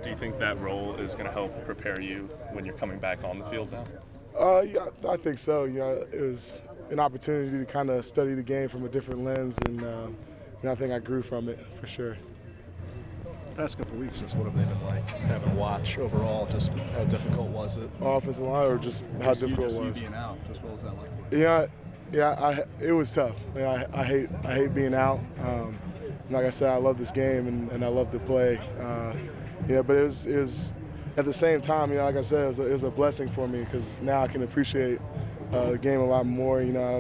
Do you think that role is going to help prepare you when you're coming back on the field now? Yeah, I think so. It was an opportunity to kind of study the game from a different lens, and I think I grew from it for sure. The past couple of weeks, just what have they been like having to watch overall? Just how difficult was it? Offensive line, or just how difficult it was? You being out, just what was that like? It was tough. I hate being out. Like I said, I love this game and I love to play. But it was at the same time, like I said, it was a blessing for me because now I can appreciate the game a lot more. I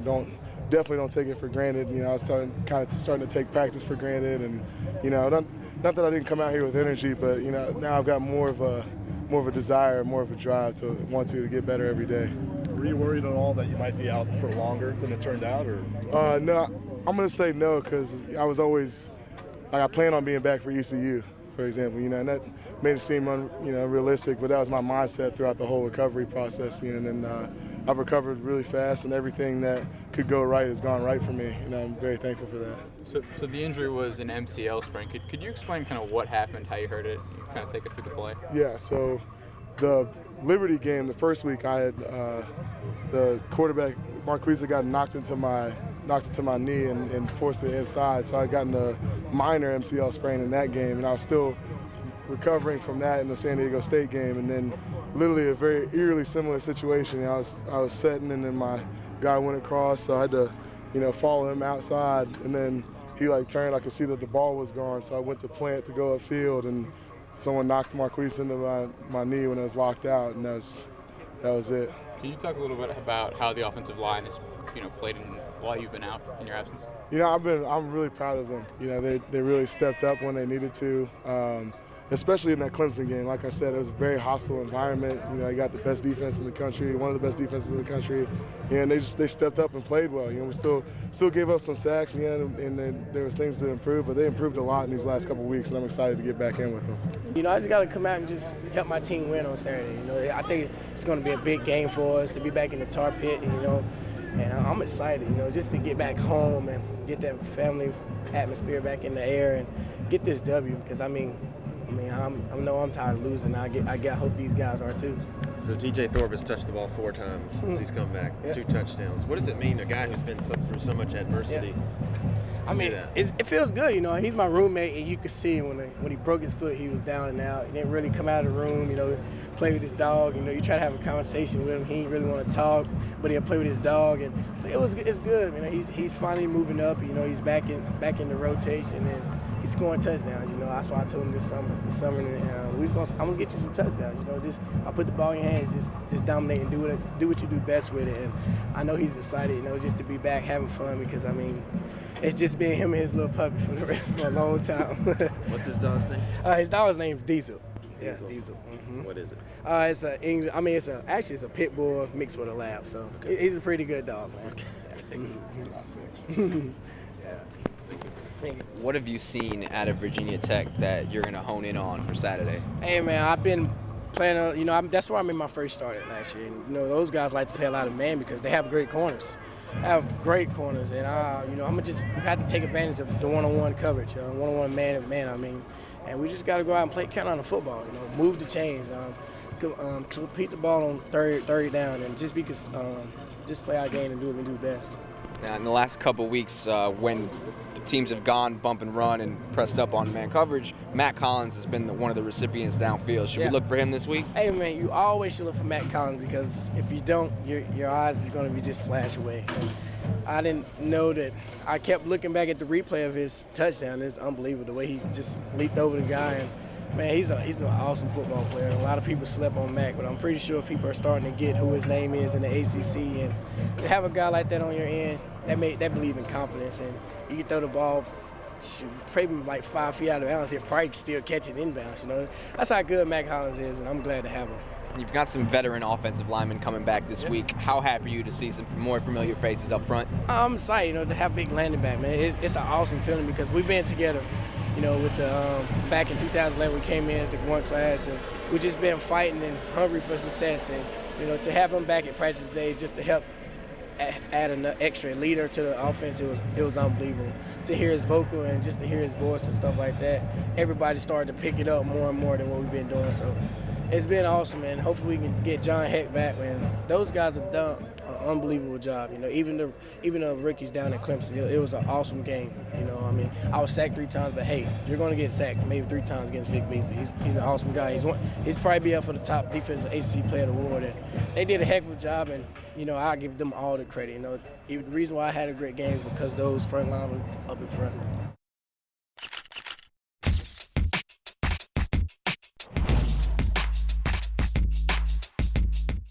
definitely don't take it for granted. I was starting to take practice for granted, and not that I didn't come out here with energy, but now I've got more of a desire, more of a drive to want to get better every day. Were you worried at all that you might be out for longer than it turned out, or? No, I'm gonna say no because I was always I planned on being back for ECU, for example. And that made it seem unrealistic, but that was my mindset throughout the whole recovery process. And I've recovered really fast, and everything that could go right has gone right for me. I'm very thankful for that. So the injury was an MCL sprain. Could you explain kind of what happened, how you hurt it, and kind of take us through the play? Yeah. So the Liberty game, the first week, I had the quarterback Marquise got knocked into my knee and forced it inside. So I got in a minor MCL sprain in that game, and I was still recovering from that in the San Diego State game. And then literally a very eerily similar situation. I was setting, and then my guy went across, so I had to follow him outside, and then he turned. I could see that the ball was gone, so I went to plant to go upfield, and someone knocked Marquise into my knee when it was locked out, and that was it. Can you talk a little bit about how the offensive line has played while you've been out in your absence? I'm really proud of them. They really stepped up when they needed to, especially in that Clemson game. Like I said, it was a very hostile environment. You got the best defense in the country, one of the best defenses in the country, and they stepped up and played well. We still gave up some sacks, and then there was things to improve, but they improved a lot in these last couple of weeks, and I'm excited to get back in with them. I just got to come out and just help my team win on Saturday. I think it's going to be a big game for us to be back in the tar pit, and I'm excited, just to get back home and get that family atmosphere back in the air and get this W, because I know I'm tired of losing. I hope these guys are too. So TJ Thorpe has touched the ball 4 times since he's come back, 2 touchdowns. What does it mean, a guy who's been through so much adversity? It feels good. He's my roommate, and you could see when he broke his foot, he was down and out. He didn't really come out of the room, play with his dog. You try to have a conversation with him. He didn't really want to talk, but he'll play with his dog, and it's good. He's finally moving up. He's back in the rotation, and he's scoring touchdowns. That's why I told him this summer, I'm gonna get you some touchdowns. Just I put the ball in your hands, just dominate and do what you do best with it. And I know he's excited, just to be back having fun, because it's just been him and his little puppy for a long time. What's his dog's name? His dog's name's Diesel. Yeah, Diesel. Diesel. Mm-hmm. What is it? It's a English. It's a pit bull mixed with a lab. So he's a pretty good dog, man. Okay. What have you seen out of Virginia Tech that you're going to hone in on for Saturday? Hey, man, I've been playing, that's where I made my first start at last year. And, those guys like to play a lot of man because they have great corners. They have great corners. And, I'm going to just have to take advantage of the one-on-one coverage, one-on-one man-to-man, And we just got to go out and play kind of on the football, move the chains, compete the ball on third down, and just play our game and do what we do best. Now, in the last couple of weeks, when teams have gone bump and run and pressed up on man coverage, Matt Collins has been one of the recipients downfield. Should we look for him this week? Hey, man, you always should look for Matt Collins, because if you don't, your eyes are going to be just flash away. And I didn't know that. I kept looking back at the replay of his touchdown. It's unbelievable the way he just leaped over the guy. And, man, he's an awesome football player. A lot of people slept on Mac, but I'm pretty sure people are starting to get who his name is in the ACC. And to have a guy like that on your end, that believe in confidence. And you can throw the ball probably like 5 feet out of bounds. He'll probably still catch it inbounds. That's how good Mac Collins is, and I'm glad to have him. You've got some veteran offensive linemen coming back this week. How happy are you to see some more familiar faces up front? I'm excited, to have big Landon back, man. It's an awesome feeling, because we've been together, with the back in 2011 we came in as one class, and we've just been fighting and hungry for success. And to have him back at practice day just to help add an extra leader to the offense, it was unbelievable. To hear his vocal and just to hear his voice and stuff like that, everybody started to pick it up more and more than what we've been doing. So it's been awesome, and hopefully we can get John Heck back, man. Those guys have done an unbelievable job. You know, even the rookies down at Clemson, it was an awesome game. You know, I mean, I was sacked 3 times, but hey, you're going to get sacked maybe 3 times against Vic Beasley. He's an awesome guy. He's probably be up for the top defensive ACC Player of the Award, and they did a heck of a job. And you know, I give them all the credit. You know, the reason why I had a great game is because those front line were up in front.